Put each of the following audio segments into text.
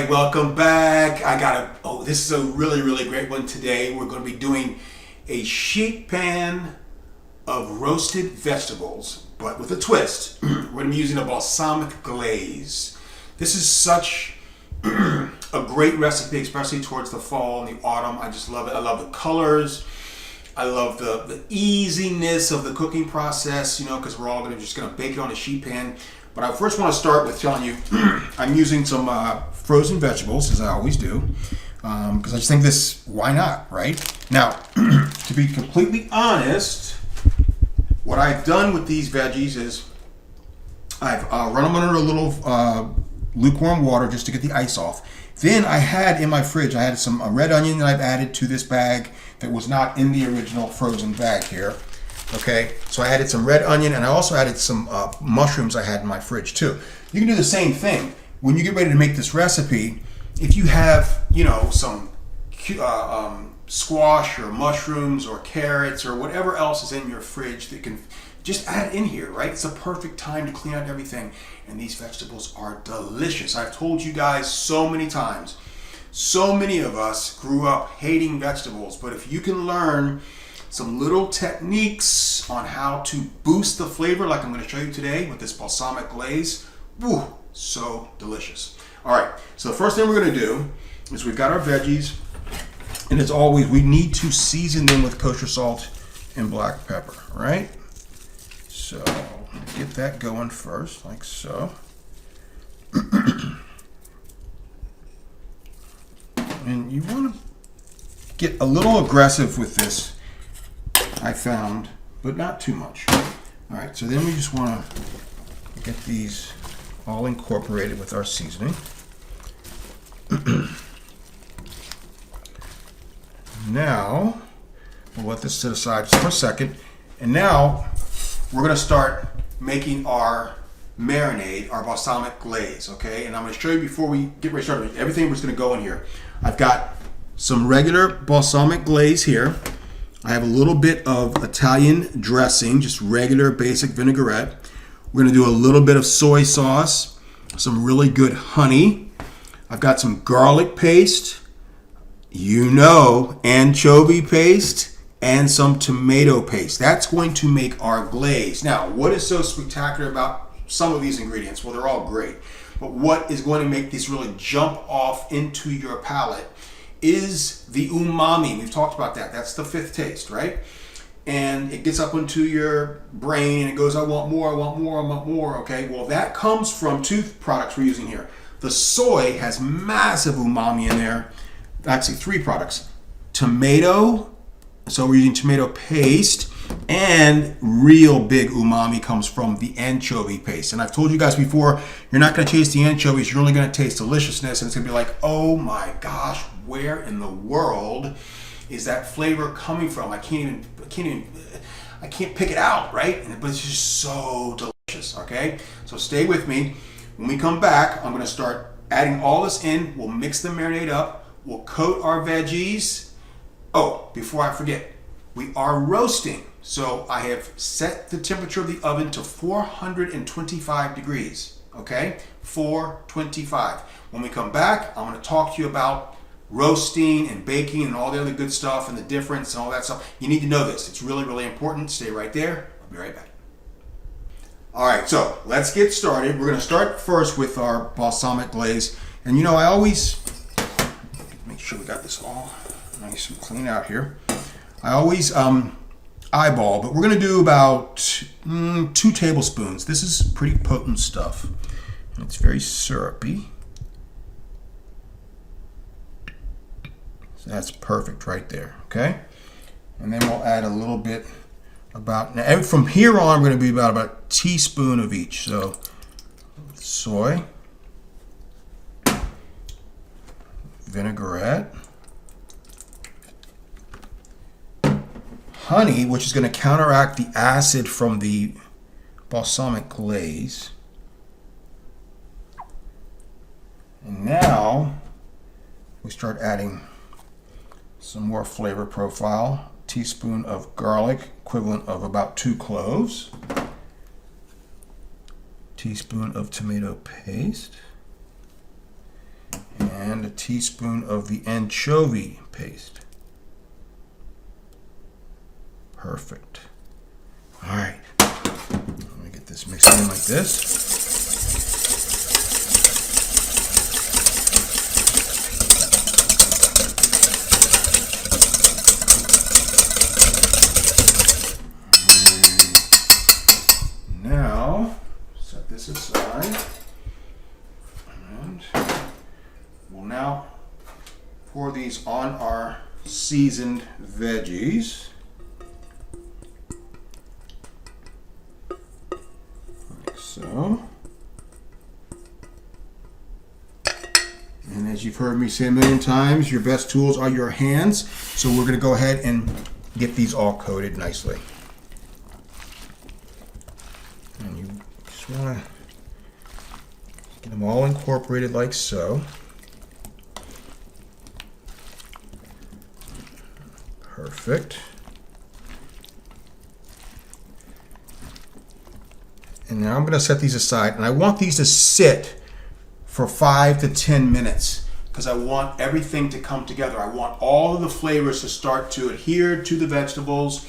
right, welcome back. This is a really great one today. We're going to be doing a sheet pan of roasted vegetables, but with a twist. We're going to be using a balsamic glaze. This is such a great recipe, especially towards the fall and the autumn. I just love it. I love the colors. I love the easiness of the cooking process, because we're all just going to bake it on a sheet pan. But I first want to start with telling you I'm using some frozen vegetables, as I always do, because I just think why not, right? Now, to be completely honest, what I've done with these veggies is I've run them under a little lukewarm water just to get the ice off. Then I had in my fridge, I had some red onion that I've added to this bag that was not in the original frozen bag here. Okay, so I added some red onion, and I also added some mushrooms I had in my fridge too. You can do the same thing when you get ready to make this recipe. If you have, some squash or mushrooms or carrots or whatever else is in your fridge that can just add in here, right? It's a perfect time to clean out everything. And these vegetables are delicious. I've told you guys so many times. So many of us grew up hating vegetables, but if you can learn some little techniques on how to boost the flavor, like I'm going to show you today with this balsamic glaze, woo, so delicious. All right, so the first thing we're going to do is we've got our veggies, and as always, we need to season them with kosher salt and black pepper, right? So get that going first, like so. And you want to get a little aggressive with this, I found, but not too much. All right, so then we just want to get these all incorporated with our seasoning. Now, we'll let this sit aside just for a second. And now, we're going to start making our marinade, our balsamic glaze, okay? And I'm going to show you before we get ready to start, everything was going to go in here. I've got some regular balsamic glaze here. I have a little bit of Italian dressing, just regular basic vinaigrette. We're going to do a little bit of soy sauce, some really good honey. I've got some garlic paste, anchovy paste, and some tomato paste. That's going to make our glaze. Now, what is so spectacular about some of these ingredients? Well, they're all great. But what is going to make these really jump off into your palate is the umami. We've talked about that. That's the fifth taste, right? And it gets up into your brain and it goes, I want more, I want more, I want more, okay? Well, that comes from two products we're using here. The soy has massive umami in there. Actually, three products. Tomato, so we're using tomato paste, and real big umami comes from the anchovy paste. And I've told you guys before, you're not going to taste the anchovies, you're only going to taste deliciousness, and it's going to be like, oh my gosh, where in the world is that flavor coming from? I can't pick it out, right? But it's just so delicious, okay? So stay with me. When we come back, I'm going to start adding all this in. We'll mix the marinade up. We'll coat our veggies. Oh, before I forget, we are roasting. So I have set the temperature of the oven to 425 degrees, okay? 425. When we come back, I'm going to talk to you about roasting and baking and all the other good stuff and the difference and all that stuff. You need to know this. It's really important. Stay right there. I'll be right back. All right, so let's get started. We're going to start first with our balsamic glaze. And I always, make sure we got this all nice and clean out here. I always eyeball, but we're going to do about 2 tablespoons. This is pretty potent stuff. It's very syrupy. So that's perfect right there, okay? And then we'll add a little bit and from here on, we're going to be about a teaspoon of each. So soy, vinaigrette, honey, which is going to counteract the acid from the balsamic glaze. And now we start adding some more flavor profile. Teaspoon of garlic, equivalent of about 2 cloves. Teaspoon of tomato paste. And and a teaspoon of the anchovy paste. Perfect. All right. Let me get this mixed in like this. Now, set this aside. And we'll now pour these on our seasoned veggies. Like so. And as you've heard me say a million times, your best tools are your hands. So we're going to go ahead and get these all coated nicely. And you just want to get them all incorporated like so. Perfect. And now I'm going to set these aside, and I want these to sit for 5 to 10 minutes because I want everything to come together. I want all of the flavors to start to adhere to the vegetables.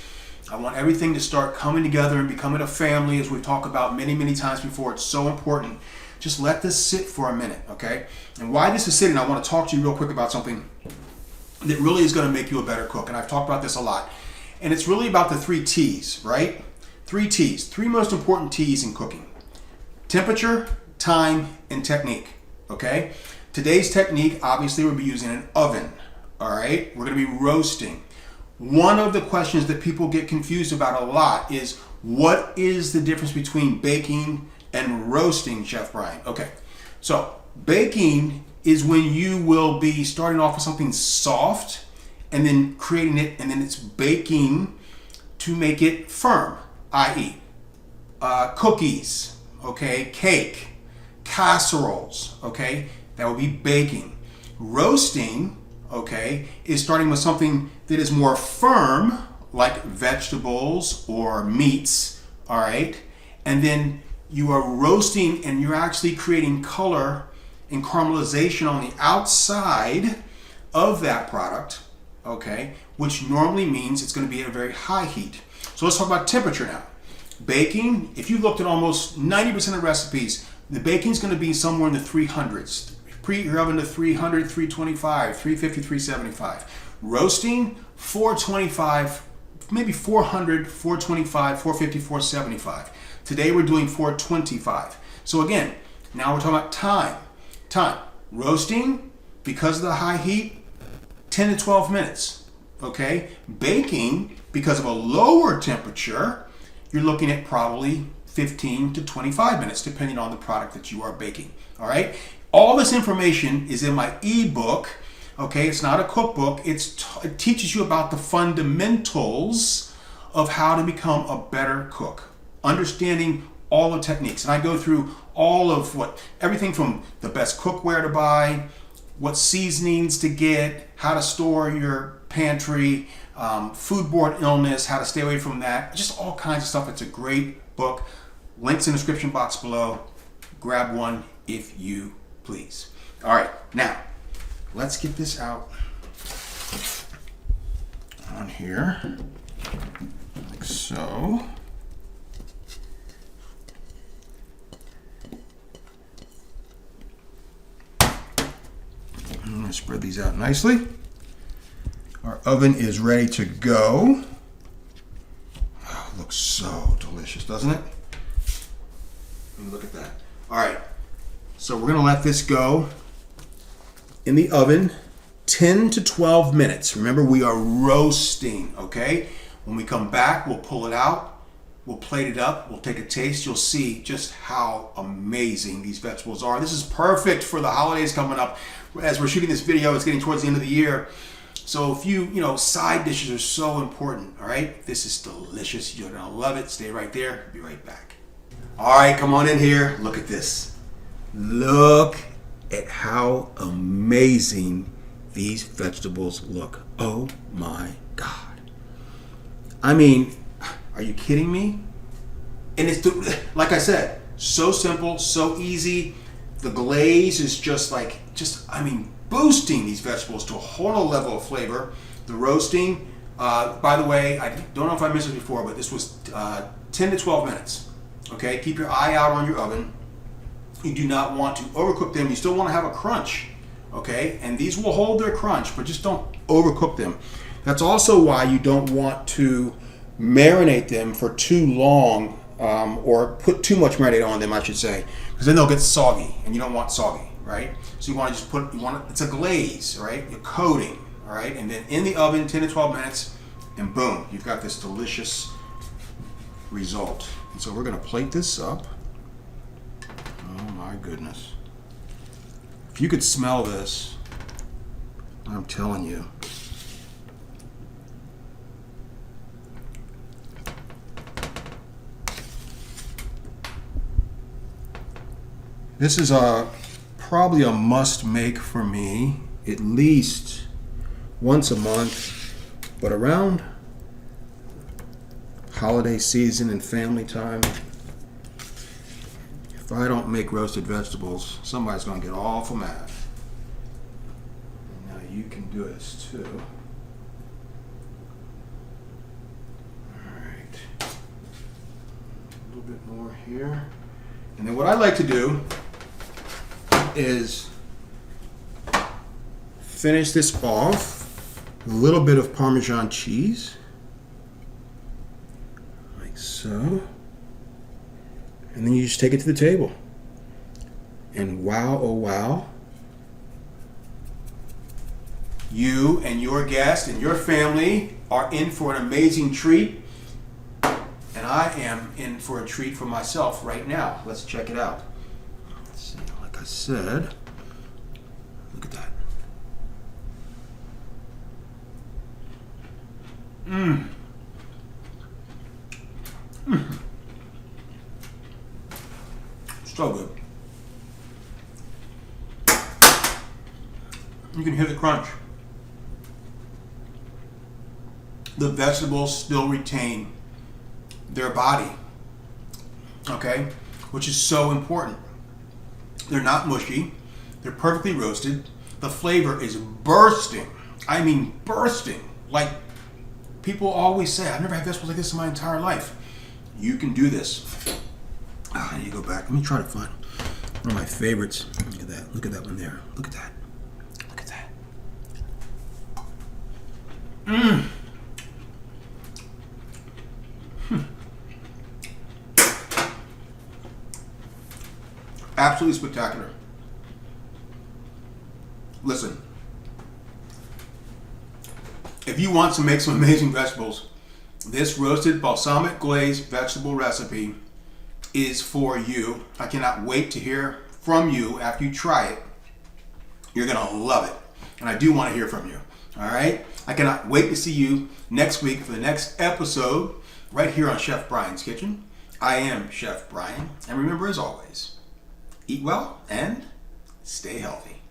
I want everything to start coming together and becoming a family, as we've talked about many, many times before. It's so important. Just let this sit for a minute, okay? And while this is sitting, I want to talk to you real quick about something that really is going to make you a better cook. And I've talked about this a lot. And it's really about the 3 T's, right? 3 T's, 3 most important T's in cooking. Temperature, time, and technique, okay? Today's technique, obviously, we'll be using an oven, all right? We're going to be roasting. One of the questions that people get confused about a lot is, what is the difference between baking and roasting, Chef Brian? Okay, so baking is when you will be starting off with something soft and then creating it, and then it's baking to make it firm, i.e. Cookies, okay, cake, casseroles, okay, that will be baking. Roasting, okay, is starting with something that is more firm, like vegetables or meats, all right, and then you are roasting and you're actually creating color and caramelization on the outside of that product, okay, which normally means it's going to be at a very high heat. So let's talk about temperature now. Baking, if you looked at almost 90% of recipes, the baking is going to be somewhere in the 300s. Preheat your oven to 300, 325, 350, 375. Roasting, 425, maybe 400, 425, 450, 475. Today we're doing 425. So again, now we're talking about time. Time. Roasting, because of the high heat, 10 to 12 minutes. Okay? Baking, because of a lower temperature, you're looking at probably 15 to 25 minutes, depending on the product that you are baking. All right? All this information is in my ebook. Okay? It's not a cookbook. It teaches you about the fundamentals of how to become a better cook. Understanding all the techniques. And I go through all of everything from the best cookware to buy, what seasonings to get, how to store your pantry, foodborne illness, how to stay away from that, just all kinds of stuff. It's a great book. Links in the description box below. Grab one if you please. All right, now let's get this out on here, like so. I'm going to spread these out nicely. Our oven is ready to go. Oh, it looks so delicious, doesn't it? Look at that. All right, so we're going to let this go in the oven 10 to 12 minutes. Remember, we are roasting, okay? When we come back, we'll pull it out. We'll plate it up. We'll take a taste. You'll see just how amazing these vegetables are. This is perfect for the holidays coming up. As we're shooting this video, it's getting towards the end of the year. So if side dishes are so important, all right? This is delicious. You're going to love it. Stay right there. Be right back. All right, come on in here. Look at this. Look at how amazing these vegetables look. Oh my God. I mean, are you kidding me? And it's, like I said, so simple, so easy. The glaze is just boosting these vegetables to a whole other level of flavor. The roasting, by the way, I don't know if I mentioned it before, but this was 10 to 12 minutes. Okay, keep your eye out on your oven. You do not want to overcook them. You still want to have a crunch. Okay, and these will hold their crunch, but just don't overcook them. That's also why you don't want to marinate them for too long, or put too much marinade on them, I should say, because then they'll get soggy, and you don't want soggy, right? So you want to just it's a glaze, right? You're coating, all right? And then in the oven, 10 to 12 minutes, and boom, you've got this delicious result. And so we're going to plate this up. Oh my goodness. If you could smell this, I'm telling you. This is probably a must make for me, at least once a month, but around holiday season and family time, if I don't make roasted vegetables, somebody's going to get awful mad. Now you can do this too. Alright. A little bit more here. And then what I like to do is finish this off with a little bit of Parmesan cheese. Like so. And then you just take it to the table. And wow, oh wow, you and your guest and your family are in for an amazing treat. And I am in for a treat for myself right now. Let's check it out. Let's see, like I said, look at that. Mmm. Mmm. So good. You can hear the crunch. The vegetables still retain their body, okay, which is so important. They're not mushy. They're perfectly roasted. The flavor is bursting. I mean bursting. Like people always say, I've never had vegetables like this in my entire life. You can do this. I need to go back. Let me try to find one of my favorites. Look at that. Look at that one there. Look at that. Look at that. Mmm. Absolutely spectacular. Listen, if you want to make some amazing vegetables, this roasted balsamic glaze vegetable recipe is for you. I cannot wait to hear from you after you try it. You're gonna love it. And I do want to hear from you. All right? I cannot wait to see you next week for the next episode right here on Chef Brian's Kitchen. I am Chef Brian. And remember, as always, eat well and stay healthy.